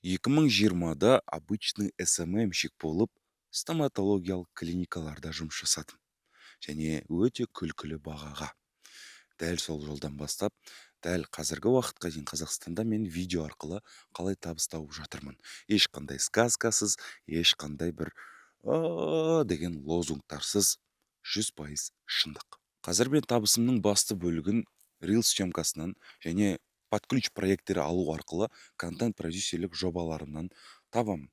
2020-да обычный СММщик болып, стоматологиялық клиникаларда жұмыс жасадым. Және өте күлкілі бағаға. Дәл сол жолдан бастап, дәл қазіргі уақытқа дейін Қазақстанда мен видео арқылы қалай табыс тауып жатырмын. Ешқандай сказкасыз, ешқандай бір деген лозунгтарсыз 100% шындық. Қазір мен табысымның басты бөлігін рилс съемкасынан және под ключ проекттері алу арқылы контент продюсерлік жобаларымнан табамын.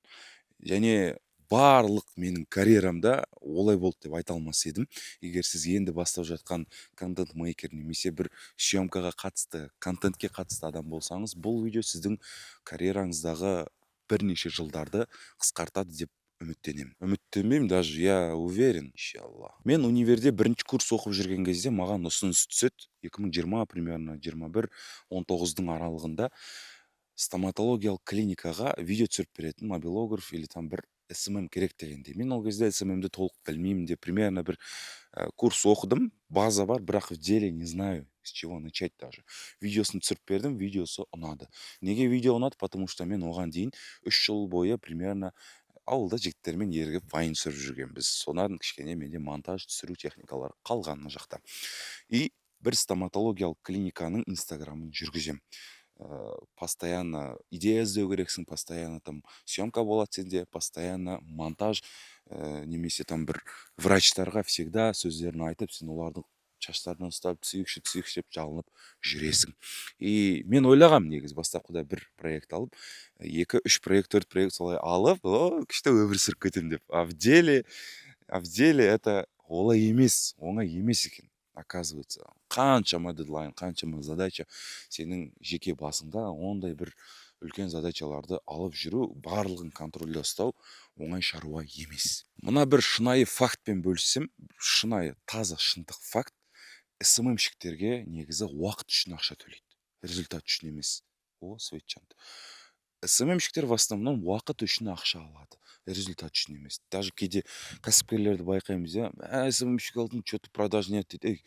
Және барлық менің карьерамда олай болды деп айта алмас едім. Егер сіз енді бастап жатқан контент мейкер немесе бір съемкаға қатысты, контентке қатысты адам болсаңыз, бұл видео сіздің карьераңыздағы бірнеше жылдарды қысқартады деп үміттенемін. Үміттенбеймін даже, я уверен, иншалла. Мен универде бірінші курс оқып жүрген кезде маған ұсыныс түседі. 2020 примерно 21-19-дың аралығында стоматологиялық клиникаға видео түсіріп беретін мобилограф или там бір СММ керек дегенде. Мен ол кезде СММді толық білмеймін де, примерно бір курс оқыдым, база бар, бірақ в деле не знаю, с чего начать даже. Видеосын түсіріп бердім, видеосы ұнады. Неге видео ұнады? Потому что мен оған дейін 3 жыл бойы примерно ауылда жігіттермен ерігіп вайн түсіріп жүргенбіз. Сонан кішкене менде монтаж түсіру техникалары қалған мына жақта. И бір стоматологиялық клиниканың инстаграмын жүргізем. Постоянно идея іздеу керексің, постоянно там съемка болады сенде, постоянно монтаж, немесе там бір врачтарға всегда сөздерін айтып, сен олардың шаштарынан ұстап сүйікшіп жалынып жүресің. И мен ойлағам негізі бастапқыда бір проект алып, 2-3 проект, 4 проект солай алып, күшті өмір сүріп кетемін деп. А в деле это олай емес, оңай емес екен. Оказывается, қаншама дедлайн, қаншама задача сенің жеке басыңда ондай бір үлкен задачаларды алып жүру, барлығын контрольда ұстау оңай шаруа емес. Мына бір шынайы фактпен бөліссем, шынайы, таза шындық факт, СММщиктерге негізі уақыт үшін ақша төлейді, результат үшін емес. Светчанды. СММщиктер в основном уақыт үшін ақша алады, результат үшін емес. Даже кейде кәсіпкерлерді байқаймыз, СММщик алдың, что-то продаж нет дейді.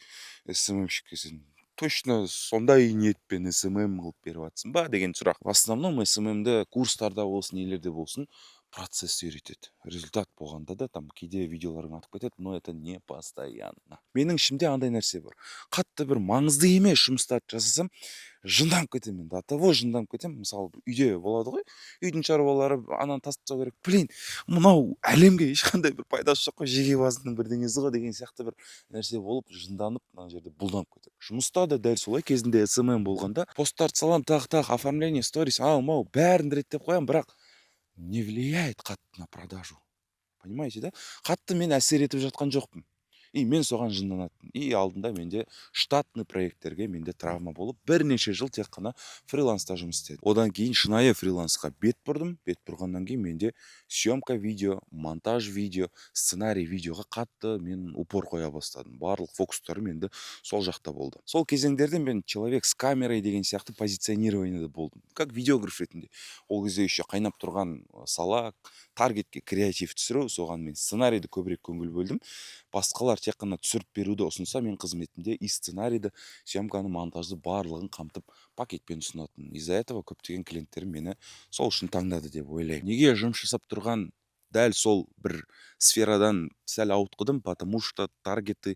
СММщикке сен точно сондай ниетпен СММ қылып беріп жатсың ба деген сұрақ. В основном СММді курстарда болсын, нелерде болсын, процесс үйретеді. Результат болғанда да там кейде видеоларың атып кетеді, но это не постоянно. Менің ішімде андай нәрсе бар. Қатты бір маңызды емес жұмыстарды жасасам, жынданып кетемін. До того жынданып кетемін. Мысалы, үйде болады ғой, үйдің шаруалары ананы тастап тастау керек. Блин, мынау әлемге ешқандай бір пайдасы жоқ қой, жеке басының бірдеңесі ғой деген сияқты бір нәрсе болып, жынданып, мына жерде бұлданып кетеді. Жұмыста да дәл солай, кезінде СММ болғанда посттарды салам, тақ, оформление, сторис, мау, бәрін реттеп қоямын, бірақ не влияет қатты на продажу. Понимаете, да? Қатты мен әсер етіп жатқан жоқпын. И мен соған жынданатын. И алдында менде штатный проекттерге менде травма болып, бірнеше жыл тек қана фриланста жұмыс істедім. Одан кейін шынайы фрилансқа бет бұрдым. Бет бұрғаннан кейін менде съемка видео, монтаж видео, сценарий видеоға қатты мен упор қоя бастадым. Барлық фокустарым менде сол жақта болды. Сол кезеңдерде мен человек с камерой деген сияқты позиционированиеде болдым. Как видеограф ретінде. Ол кезде еще қайнап тұрған сала, таргетке креатив түсіру, соған мен сценарийді көбірек көңіл бөлдім. Басқалар тек қана түсіріп беруді ұсынса, мен қызметімде и сценарийді, съемканы, монтажды барлығын қамтып пакетпен ұсынатын. Из-за этого көптеген клиенттерім мені сол үшін таңдады деп ойлаймын. Неге жұмыс жасап тұрған дәл сол бір сферадан сәл ауытқыдым, потому что таргеты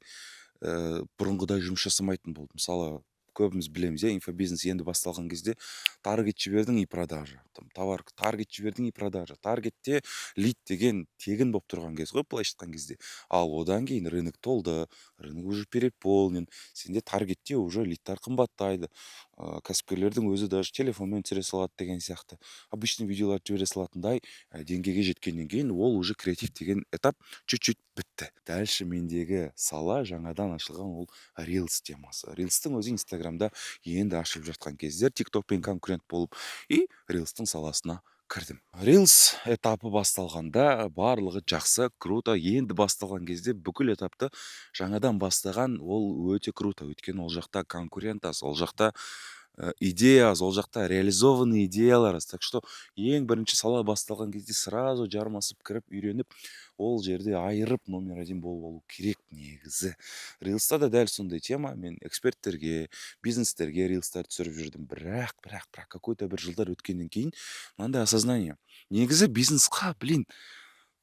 бұрынғыдай жұмыс жасамайтын болды. Мысалы, көбіміз білеміз, инфобизнес енді басталған кезде таргет жібердің и продажа. Товар таргет жібердің и продажа. Таргетте лид деген тегін болып тұрған кез ғой, былайша айтқан кезде. Ал одан кейін рынок толды, рынок уже переполнен. Сенде таргетте уже лидтар қымбаттайды. Кәсіпкерлердің өзі даже телефонмен түсіре салады деген сияқты. Обычный видеолар жібере салатындай деңгейге жеткеннен кейін ол уже креатив деген этап чуть-чуть бітті. Дальше мендегі сала жаңадан ашылған ол рилс темасы. Рилстың өзі инстаграмда енді ашылып жатқан кездер, тиктокпен конкурент болып, и рилстың саласына кірдім. Рилс этапы басталғанда барлығы жақсы, круто. Енді басталған кезде бүкіл этапты жаңадан бастаған ол өте круто. Өйткені ол жақта конкурент аз, ол жақта идея аз, ол жақта реализованный идеялар аз. Так что ең бірінші сала басталған кезде сразу жармасып кіріп үйреніп, ол жерде айырып номер один болып алу керек негізі. Рилста да дәл сондай тема. Мен эксперттерге, бизнестерге рилстар түсіріп жүрдім. Бірақ какой-то бір жылдар өткеннен кейін мынандай осознание. Негізі бизнесқа,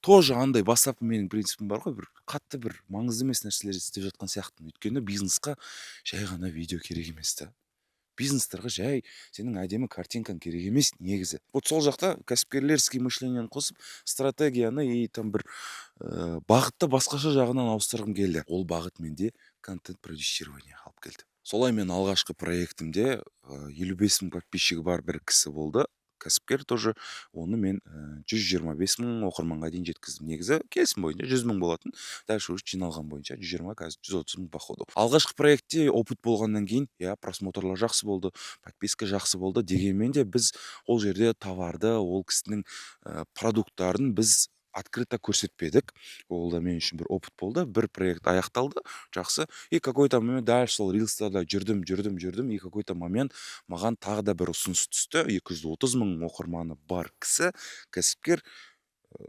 тоже андай бастапқы менің принципім бар ғой, бір қатты бір маңызды емес нәрселер істеп жатқан сияқтымын. Өйткені бизнесқа жай ғана видео керек емес та. Бизнестарға жай сенің әдемі картинкаң керек емес негізі. Вот сол жақта кәсіпкерлерский мышлениені қосып, стратегияны и там бір бағытты басқаша жағынан ауыстырғым келді. Ол бағыт менде контент продюсирование алып келді. Солай мен алғашқы проектімде 55 мың подписчигі бар бір кісі болды. Кәсіпкер тоже. Оны мен 125 мың оқырманға дейін жеткіздім. Негізі келісім бойынша 100 мың болатын. Дальше уже жиналған бойынша 120, қазір 130 мың походу. Алғашқы проектте опыт болғаннан кейін, просмотрлар жақсы болды, подписка жақсы болды. Дегенмен де біз ол жерде товарды, ол кісінің продукттарын біз открыто көрсетпедік. Ол да мен үшін бір опыт болды. Бір проект аяқталды, жақсы. И какой-то момент дальше сол рилстарда жүрдім. И какой-то момент маған тағы да бір ұсыныс түсті. 230 мың оқырманы бар кісі, кәсіпкер,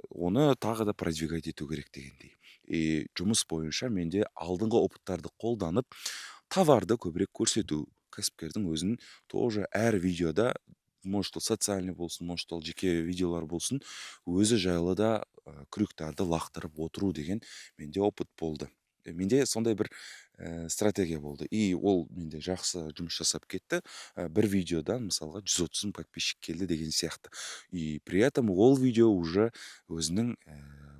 оны тағы да продвигать ету керек дегендей. И жұмыс бойынша менде алдыңғы опыттарды қолданып, товарды көбірек көрсету. Кәсіпкердің өзінің тоже әр видеода, может ол социальный болсын, может ол жеке видеолар болсын, өзі жайлы да крюктарды лақтырып отыру деген менде опыт болды. Менде сондай бір стратегия болды. И ол менде жақсы жұмыс жасап кетті. Бір видеодан мысалға 130 мың подписчик келді деген сияқты. И при этом ол видео уже өзінің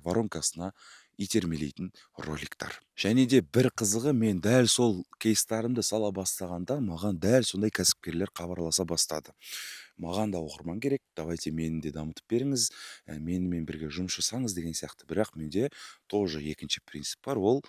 воронкасына итермелейтін роликтар. Және де бір қызығы, мен дәл сол кейстарымды сала бастағанда маған дәл сондай кәсіпкерлер хабарласа бастады. Маған да оқырман керек, давайте мені де дамытып беріңіз, менімен бірге жұмыс жасаңыз деген сияқты. Бірақ менде тоже екінші принцип бар, ол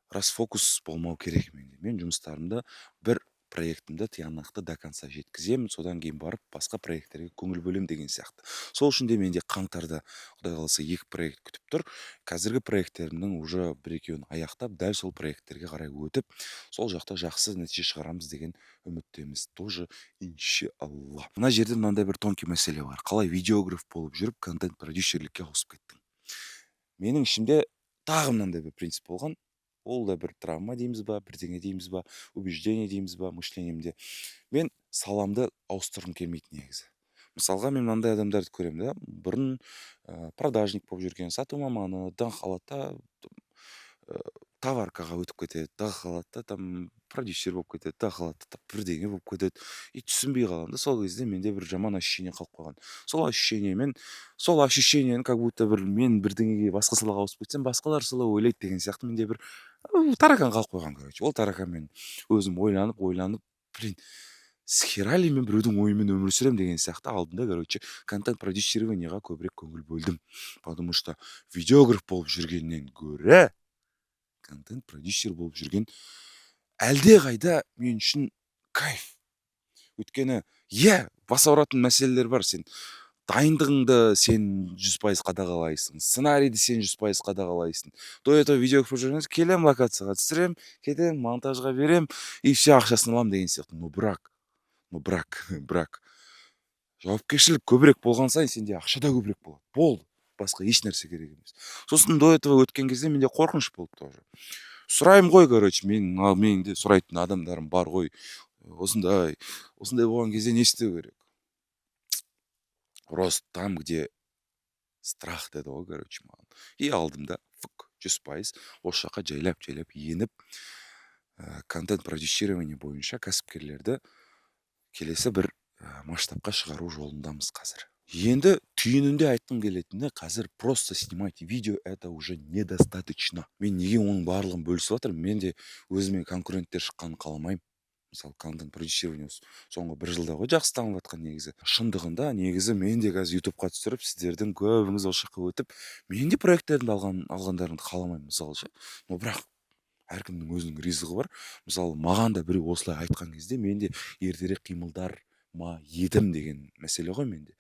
расфокус болмау керек менде. Мен жұмыстарымды бір проектімді тиянақты до конца жеткіземін, содан кейін барып басқа проекттерге көңіл бөлем деген сияқты. Сол үшін де менде қаңтарда, құдай қаласа, 2 проект күтіп тұр. Қазіргі проекттерімнің уже бір-екеуін аяқтап, дәл сол проекттерге қарай өтіп, сол жақта жақсы нәтиже шығарамыз деген үміттеміз. Тоже иншалла. Мына жерде мынандай бір тонкий мәселе бар. Қалай видеограф болып жүріп, контент продюсерлікке ауысып кеттің? Менің ішімде тағы мынандай бір принцип болған. Ол да бір травма дейміз ба, бірдеңе дейміз ба, убеждение дейміз ба, мышлениемде. Мен саламды ауыстырғым келмейді негізі. Мысалға, мен мынандай адамдарды көремін да, бұрын продажник болып жүрген, сату маманы, қалады да, товаркаға өтіп кетеді, қалады да, там продюсер болып кетеді, қалады да, бірдеңе болып кетеді. И түсінбей қаламын да. Сол кезде менде бір жаман ощущение қалып қойған. Сол ощущениені как будто бір мен бірдеңеге басқа салаға ауысып кетсем, басқалар солай ойлайды деген сияқты менде бір таракан қалып қойған, короче. Ол тараканмен өзім ойланып, с хера ли мен біреудің ойымен өмір сүремін деген сияқты алдында, короче, контент продюсированиеға көбірек көңіл бөлдім. Потому что видеограф болып жүргеннен гөрі контент продюсер болып жүрген әлде қайда мен үшін кайф. Өйткені бас ауыратын мәселелер бар. Сен дайындығыңды сен 100% қадағалайсың, сценарийді сен 100% қадағалайсың. До этого видеограф жүргенде келем, локацияға түсірем, кетем, монтажға берем и все, ақшасын алам деген сияқты. бірақ жауапкершілік көбірек болған сайын сенде ақша да көбірек болады. Болды. Басқа еш нәрсе керек емес. Сосын до этого өткен кезде менде қорқыныш болды тоже. Сұраймын ғой, короче, менде сұрайтын адамдарым бар ғой. Осындай болған кезде не істеу керек? Просто там, где страх деді ғой, короче, маған. И алдымда 100% осы жаққа жайлап еніп, контент продюсирование бойынша кәсіпкерлерді келесі бір масштабқа шығару жолындамыз қазір. Енді түйінінде айтқым келетіні, қазір просто снимать видео это уже недостаточно. Мен неге оның барлығын бөлісіп жатырмын? Мен де өзіме конкуренттер шыққанын қаламаймын. Мысалы, контент продюсирование соңғы 1 жылда ғой жақсы дамып жатқан негізі. Шындығында негізі мен де қазір ютубқа түсіріп, сіздердің көбіңіз осы жаққа өтіп, мен де проекттерімді алғандарыңды қаламаймын, мысалы ше. Но бірақ әркімнің өзінің ризығы бар. Мысалы, маған да біреу осылай айтқан кезде мен де ертерек қимылдар ма едім деген мәселе ғой менде.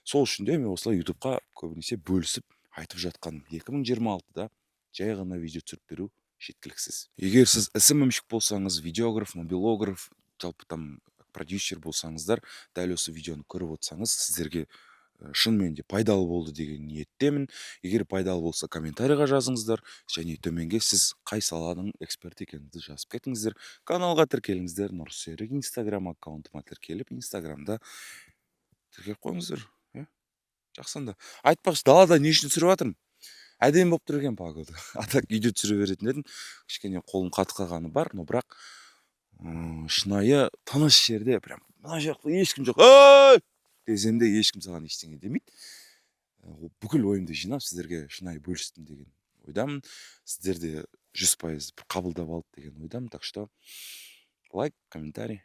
Сол үшін де мен осылай ютубқа көбінесе бөлісіп айтып жатқаным. 2026-да жай ғана видео түсіріп беру жеткіліксіз. Егер сіз SMM-щик болсаңыз, видеограф, мобилограф, жалпы там продюсер болсаңыздар, дәл осы видеоны көріп отырсаңыз, сіздерге шынымен де пайдалы болды деген ниеттемін. Егер пайдалы болса, комментарийға жазыңыздар, және төменге сіз қай саланың эксперті екеніңізді жазып кетіңіздер. Каналға тіркеліңіздер, Нұрсерік инстаграм аккаунтыма тіркеліп, инстаграмда тіркеліп қойыңыздар. Жақсында. Айтпақшы, далада не үшін түсіріп жатырмын? Әдемі болып тұр екен погода. А так үйде түсіре беретін едім. Кішкене қолым қатып қалғаны бар, но бірақ шынайы тыныш жерде, прям мына жақта ешкім жоқ. Ой! Десем де ешкім саған ештеңе демейді. Бүкіл ойымды жинап сіздерге шынайы бөлістім деген ойдамын. Сіздер де 100% қабылдап алды деген ойдамын. Так что лайк, комментарий.